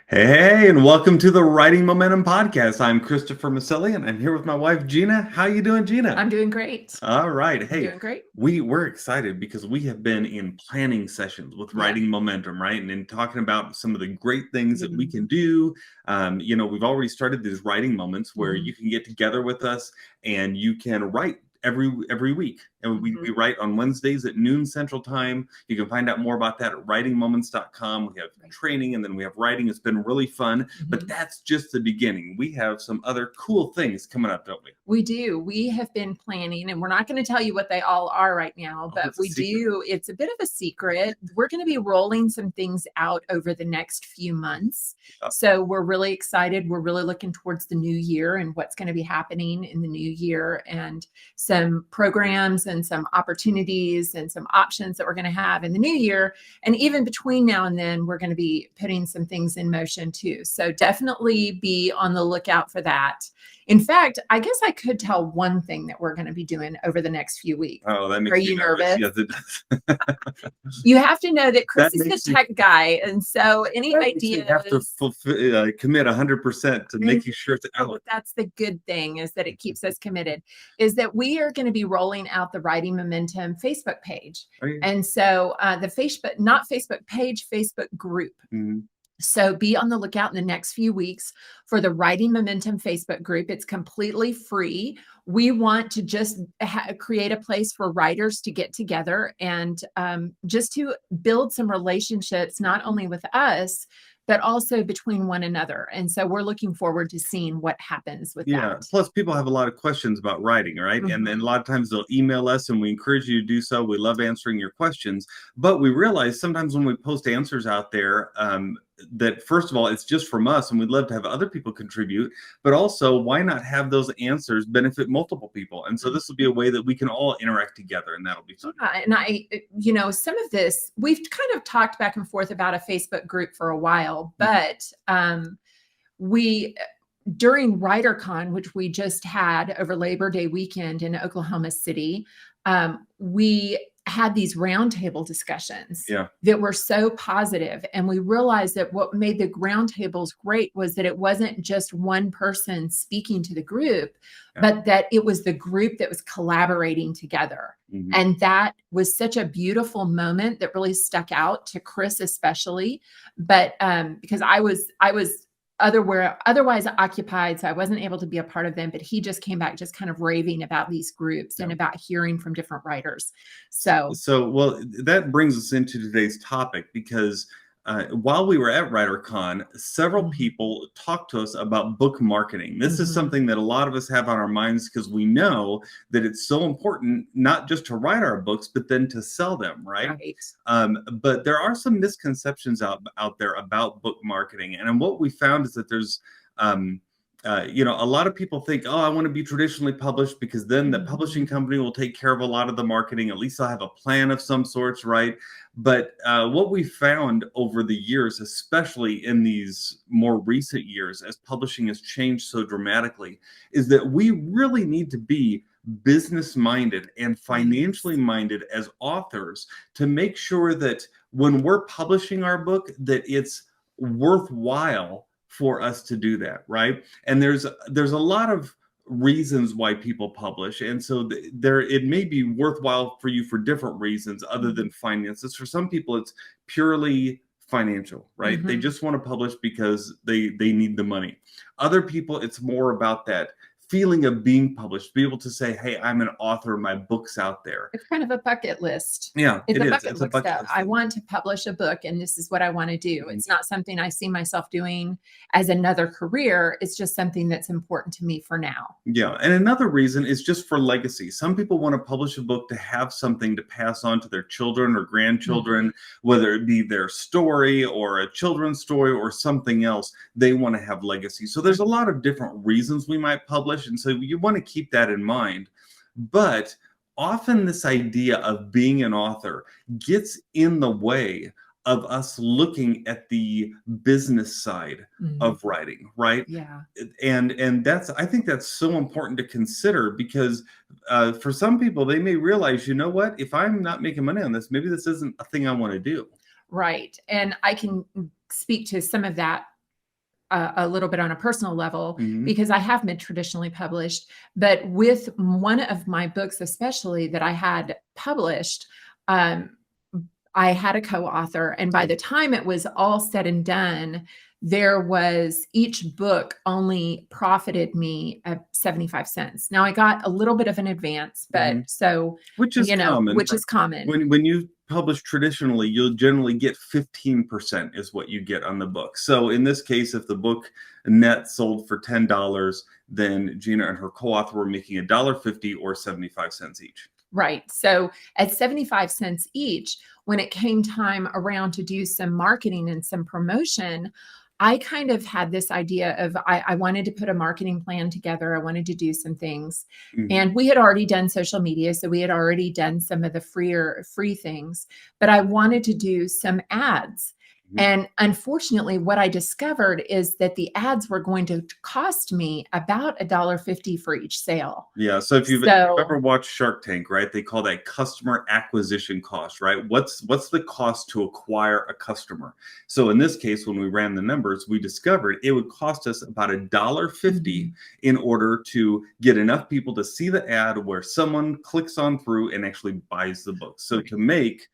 Hey, and welcome to the Writing Momentum Podcast. I'm Christopher Maselli, and I'm here with my wife, Gena. How you doing, Gena? I'm doing great. All right. I'm Hey, doing great. we're excited because we have been in planning sessions with Yeah. Writing Momentum, right? And in talking about some of the great things that we can Mhm. do. We've already started these writing moments where Mhm. you can get together with us and you can write every week. And we Mhm. write on Wednesdays at noon Central Time. You can find out more about that at writingmoments.com. We have Right. training and then we have writing. It's been really fun, but Mhm. that's just the beginning. We have some other cool things coming up, don't we? We do. We have been planning, and we're not going to tell you what they all are right now, Oh, but it's a we secret. do. It's a bit of a secret. We're going to be rolling some things out over the next few months. Uh, So we're really excited. We're really looking towards the new year and what's going to be happening in the new year, and some programs and some opportunities and some options that we're going to have in the new year. And even between now and then, we're going to be putting some things in motion too. So definitely be on the lookout for that. In fact, I guess I could tell one thing that we're going to be doing over the next few weeks. Oh, that Are makes me you nervous. nervous? Yes, it does. You have to know that That Chris is the makes me tech guy. And so any that makes me have to ideas, commit 100% to Mhm. making sure it's out. That's the good thing, is that it keeps us committed, is that we are going to be rolling out the Writing Momentum Facebook page. Okay. And so the Facebook, not Facebook page, Facebook group. Mhm. So be on the lookout in the next few weeks for the Writing Momentum Facebook group. It's completely free. We want to just create a place for writers to get together and just to build some relationships, not only with us, but also between one another. And so we're looking forward to seeing what happens with Yeah. that. Plus, people have a lot of questions about writing, right? And then a Mhm. lot of times they'll email us, and we encourage you to do so. We love answering your questions, but we realize sometimes when we post answers out there, that first of all, it's just from us, and we'd love to have other people contribute. But also, why not have those answers benefit multiple people? And so this will be a way that we can all interact together, and that'll be fun. Yeah, and some of this, we've kind of talked back and forth about a Facebook group for a while, Mhm. but we during WriterCon, which we just had over Labor Day weekend in Oklahoma City, we had these roundtable discussions Yeah. that were so positive. And we realized that what made the roundtables great was that it wasn't just one person speaking to the group, Yeah. but that it was the group that was collaborating together. Mhm. And that was such a beautiful moment that really stuck out to Chris, especially. But because I was otherwise occupied, so I wasn't able to be a part of them, but he just came back just kind of raving about these groups Yeah. and about hearing from different writers. So Well, that brings us into today's topic because while we were at WriterCon, several mhm, people talked to us about book marketing. This is mhm, something that a lot of us have on our minds because we know that it's so important not just to write our books, but then to sell them, right? right. But there are some misconceptions out there about book marketing, and what we found is that there's um, a lot of people think, oh, I want to be traditionally published because then the publishing Mhm, company will take care of a lot of the marketing. At least I'll have a plan of some sorts, right? But what we found over the years, especially in these more recent years, as publishing has changed so dramatically, is that we really need to be business minded and financially yes. minded as authors to make sure that when we're publishing our book that it's worthwhile for us to do that, right? And there's a lot of reasons why people publish, and so there it may be worthwhile for you for different reasons other Mhm, than finances. For some people it's purely financial, right? They mhm. just want to publish because they need the money. Other people it's more about that feeling of being published, be able to say, hey, I'm an author, my book's out there. It's kind of a bucket list. Yeah, It's it a is. bucket It's a list bucket stuff. list I thing. want to publish a book and this is what I want to do. Mhm. It's not something I see myself doing as another career. It's just something that's important to me for now. Yeah, and another reason is just for legacy. Some people want to publish a book to have something to pass on to their children or grandchildren, Mhm. whether it be their story or a children's story or something else. They want to have legacy. So there's a lot of different reasons we might publish, and so you want to keep that in mind. But often this idea of being an author gets in the way of us looking at the business side Mhm. of writing, right? Yeah. And that's I think that's so important to consider because for some people they may realize, you know what, if I'm not making money on this, maybe this isn't a thing I want to do. Right. And I can speak to some of that a little bit on a personal level Mhm. because I have been traditionally published, but with one of my books, especially that I had published, um, I had a co-author, and by the time it was all said and done, there was each book only profited me 75 cents. Now I got a little bit of an advance, but Mhm. so, Which is common, which right? is common. When you publish traditionally, you'll generally get 15% is what you get on the book. So in this case, if the book net sold for $10, then Gina and her co-author were making $1.50 or 75 cents each. Right. So at 75 cents each, when it came time around to do some marketing and some promotion, I kind of had this idea of I wanted to put a marketing plan together. I wanted to do some things. Mhm. And we had already done social media. So we had already done some of the free things, but I wanted to do some ads. Mhm. And unfortunately, what I discovered is that the ads were going to cost me about $1.50 for each sale. Yeah, so if you've ever So watched Shark Tank, right, they call that customer acquisition cost, right? What's the cost to acquire a customer? So in this case, when we ran the numbers, we discovered it would cost us about $1.50 mhm. in order to get enough people to see the ad where someone clicks on through and actually buys the book. So Right. to make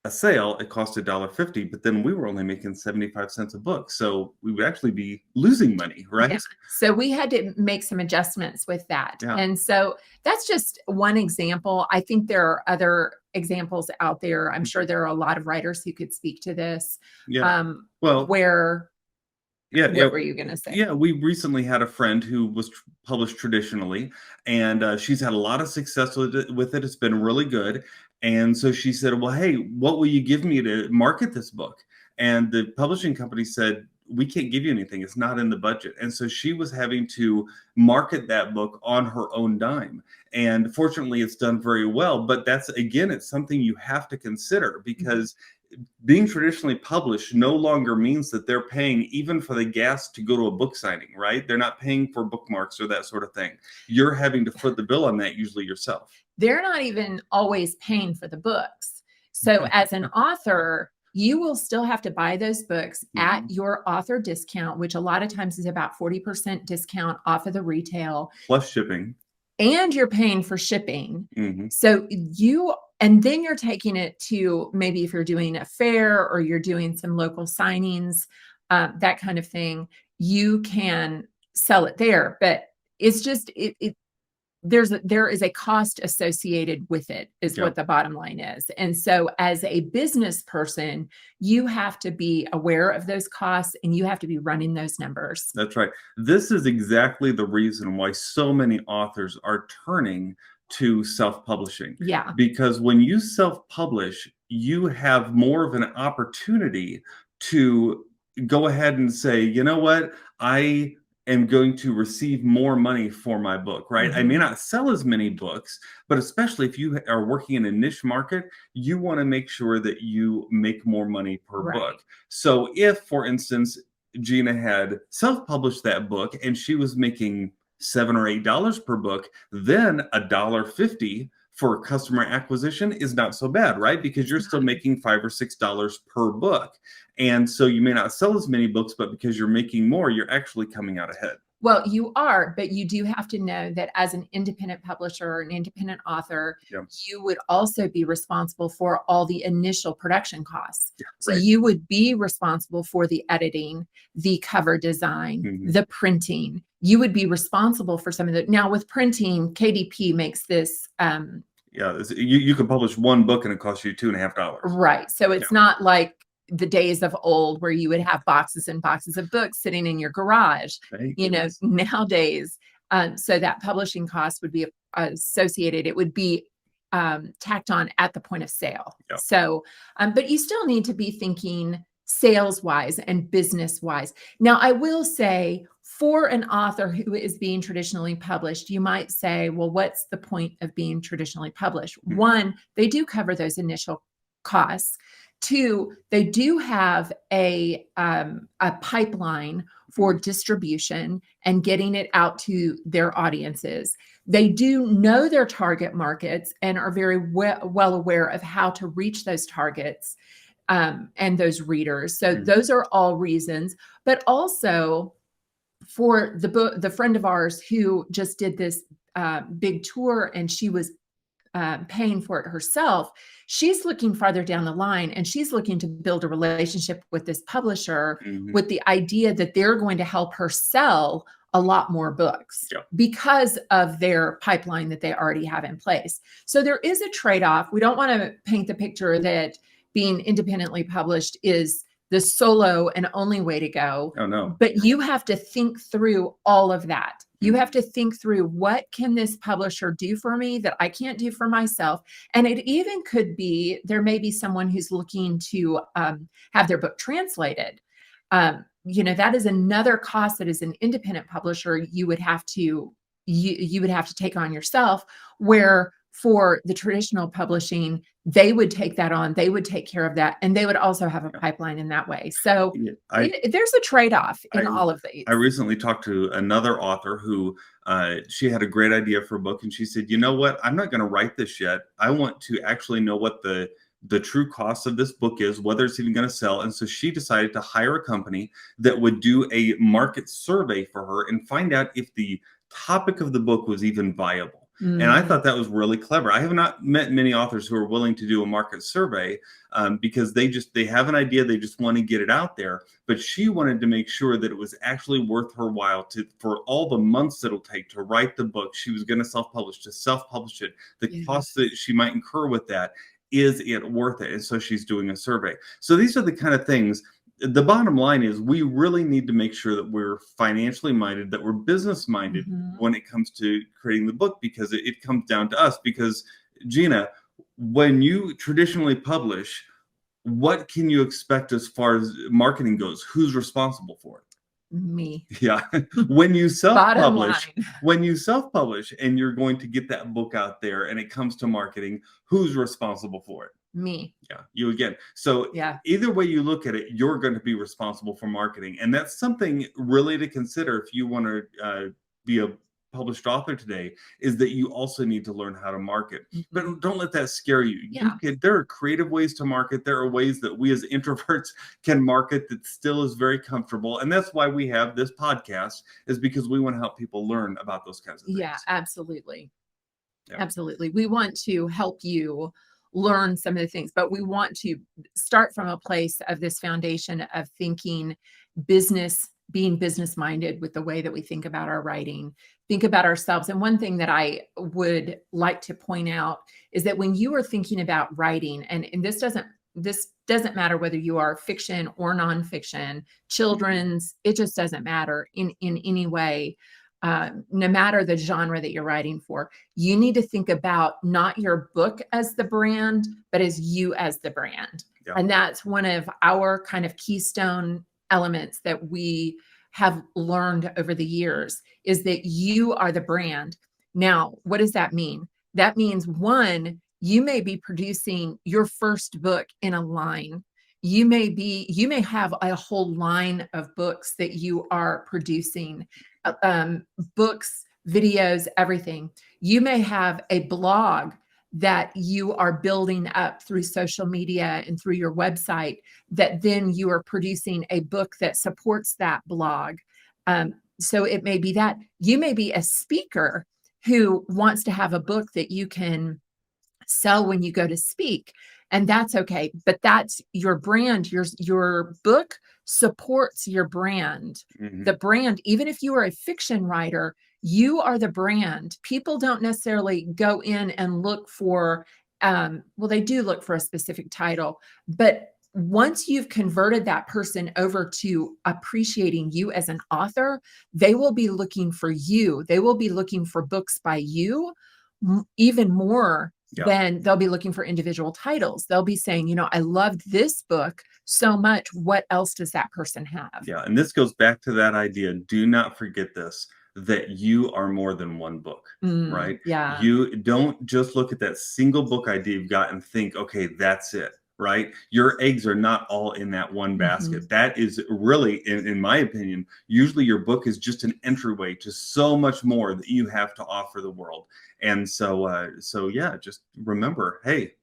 a sale, it cost $1.50, but then we were only making 75 cents a book. So we would actually be losing money, Yeah. right? So we had to make some adjustments with that. Yeah. And so that's just one example. I think there are other examples out there. I'm sure there are a lot of writers who could speak to this. Yeah. Um, Well, where, yeah, yeah. what were you going to say? Yeah, we recently had a friend who was published traditionally, and she's had a lot of success with it. It's been really good, and so she said, "Well, hey, what will you give me to market this book?" And the publishing company said, "We can't give you anything; it's not in the budget." And so she was having to market that book on her own dime. And fortunately, it's done very well. But that's again, it's something you have to consider Mhm. because being traditionally published no longer means that they're paying even for the gas to go to a book signing, right? They're not paying for bookmarks or that sort of thing. You're having to foot the bill on that usually yourself. They're not even always paying for the books. So as an author, you will still have to buy those books at Mhm. your author discount, which a lot of times is about 40% discount off of the retail. Plus shipping. And you're paying for shipping. Hmm. So and then you're taking it to maybe if you're doing a fair or you're doing some local signings, that kind of thing, you can sell it there. But it's just, there is a cost associated with it is Yeah. what the bottom line is. And so as a business person, you have to be aware of those costs and you have to be running those numbers. That's right. This is exactly the reason why so many authors are turning to self publishing. Yeah. Because when you self publish, you have more of an opportunity to go ahead and say, you know what, I am going to receive more money for my book, right? I may Mhm. not sell as many books, but especially if you are working in a niche market, you want to make sure that you make more money per Right. book. So if, for instance, Gina had self-published that book and she was making $7 or $8 per book, then $1.50 for customer acquisition is not so bad, right? Because It's you're still not. making $5 or $6 per book. And so you may not sell as many books, but because you're making more, you're actually coming out ahead. Well, you are, but you do have to know that as an independent publisher or an independent author, Yeah. you would also be responsible for all the initial production costs. So Right. you would be responsible for the editing, the cover design, Mhm. the printing. You would be responsible for some of the. Now, with printing, KDP makes this Yeah. You could publish one book and it costs you $2.50. right. So Yeah. it's not like the days of old where you would have boxes and boxes of books sitting in your garage. Thank goodness. Nowadays, so that publishing cost would be associated, it would be tacked on at the point of sale. Yeah. So, but you still need to be thinking sales wise and business wise. Now, I will say for an author who is being traditionally published, you might say, well, what's the point of being traditionally published? Mhm. One, they do cover those initial costs. Two, they do have a pipeline for distribution and getting it out to their audiences. They do know their target markets and are very well aware of how to reach those targets. and those readers. So Mhm. those are all reasons. But also for the friend of ours who just did this big tour, and she was paying for it herself, she's looking farther down the line, and she's looking to build a relationship with this publisher Mhm. with the idea that they're going to help her sell a lot more books Yep. because of their pipeline that they already have in place. So there is a trade-off. We don't want to paint the picture that being independently published is the solo and only way to go, Oh, no. but you have to think through all of that. You Mhm. have to think through, what can this publisher do for me that I can't do for myself? And it even could be, there may be someone who's looking to have their book translated. That is another cost that as an independent publisher, you would have to take on yourself, where for the traditional publishing, they would take that on, they would take care of that, and they would also have a Yeah. pipeline in that way. So Yeah. there's a trade-off in I all of these. I recently talked to another author who she had a great idea for a book, and she said, "You know what? I'm not going to write this yet. I want to actually know what the true cost of this book is, whether it's even going to sell." And so she decided to hire a company that would do a market survey for her and find out if the topic of the book was even viable. And I Mm, thought that was really clever. I have not met many authors who are willing to do a market survey because they have an idea, they just want to get it out there. But she wanted to make sure that it was actually worth her while to, for all the months it'll take to write the book she was going to self-publish it, the yes. costs that she might incur with that, is it worth it? And so she's doing a survey. So these are the kind of things. The bottom line is we really need to make sure that we're financially minded, that we're business minded Mhm. when it comes to creating the book, because it comes down to us. Because Gina, when you traditionally publish, what can you expect as far as marketing goes? Who's responsible for it? Me. Yeah. When you Bottom self-publish, line, and you're going to get that book out there and it comes to marketing, who's responsible for it? me. Yeah, you again. So Yeah. either way you look at it, you're going to be responsible for marketing, and that's something really to consider if you want to be a published author today. Is that you also need to learn how to market, but Mhm. don't let that scare you. Yeah. There are creative ways to market. There are ways that we as introverts can market that still is very comfortable, and that's why we have this podcast. Is because we want to help people learn about those kinds of Yeah, things. absolutely. Yeah. Absolutely. We want to help you learn some of the things, but we want to start from a place of this foundation of thinking being business minded with the way that we think about our writing, think about ourselves. And one thing that I would like to point out is that when you are thinking about writing, and this doesn't matter whether you are fiction or nonfiction, children's, it just doesn't matter in any way. No matter the genre that you're writing for, you need to think about not your book as the brand, but as you as the brand. Yeah. And that's one of our kind of keystone elements that we have learned over the years, is that you are the brand. Now, what does that mean? That means, one, you may be producing your first book in a line. You may have a whole line of books that you are producing, books, videos, everything. You may have a blog that you are building up through social media and through your website, that then you are producing a book that supports that blog. So it may be that you may be a speaker who wants to have a book that you can sell when you go to speak, and that's okay, but that's your brand. Your book supports your brand. Mhm. The brand, even if you are a fiction writer, you are the brand. People don't necessarily go in and look for well, they do look for a specific title, but once you've converted that person over to appreciating you as an author, they will be looking for you. They will be looking for books by you, even more Yeah. than they'll be looking for individual titles. They'll be saying, I loved this book so much. What else does that person have? Yeah, and this goes back to that idea. Do not forget this, that you are more than one book, right? Yeah. You don't just look at that single book idea you've got and think, okay, that's it, right? Your eggs are not all in that one Mhm. basket. That is really, in my opinion, usually your book is just an entryway to so much more that you have to offer the world. And so, so yeah, just remember, hey,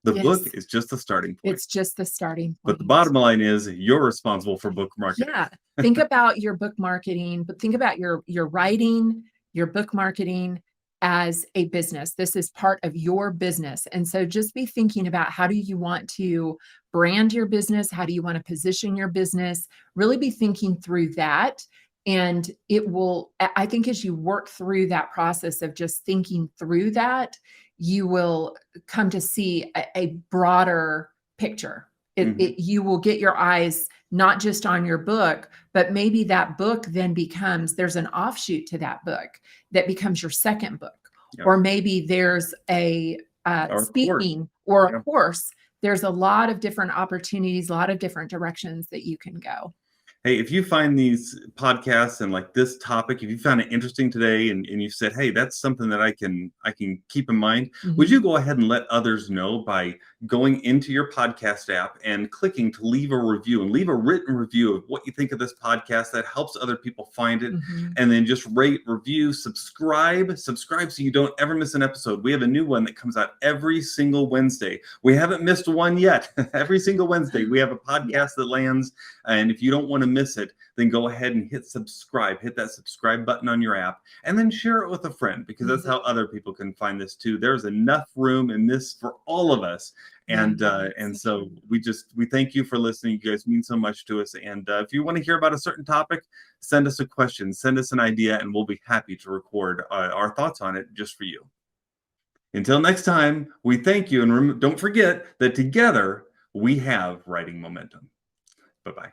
The book Yes. is just the starting point. It's just the starting But the point. bottom line is you're responsible for book marketing. Yeah. Think about your book marketing, but think about your writing, your book marketing as a business. This is part of your business. And so just be thinking about, how do you want to brand your business? How do you want to position your business? Really be thinking through that. And it will, I think, as you work through that process of just thinking through that, you will come to see a broader picture. You will get your eyes not just on your book, but maybe that book then becomes, there's an offshoot to that book that becomes your second book. Yep. Or maybe there's a Or speaking or Yeah. a course. There's a lot of different opportunities, a lot of different directions that you can go. Hey, if you find these podcasts and like this topic, if you found it interesting today and you said, hey, that's something that I can keep in mind, would you go ahead and let others know by going into your podcast app and clicking to leave a review and leave a written review of what you think of this podcast? That helps other people find it. And then just rate, review, subscribe so you don't ever miss an episode. We have a new one that comes out every single Wednesday. We haven't missed one yet. Every single Wednesday we have a podcast that lands. And if you don't want to miss it, then go ahead and hit subscribe. Hit that subscribe button on your app, and then share it with a friend, because that's how other people can find this too. There's enough room in this for all of us. And so we thank you for listening. You guys mean so much to us. And if you want to hear about a certain topic, send us a question, send us an idea, and we'll be happy to record our thoughts on it just for you. Until next time, we thank you, and don't forget that together we have writing momentum. Bye-bye.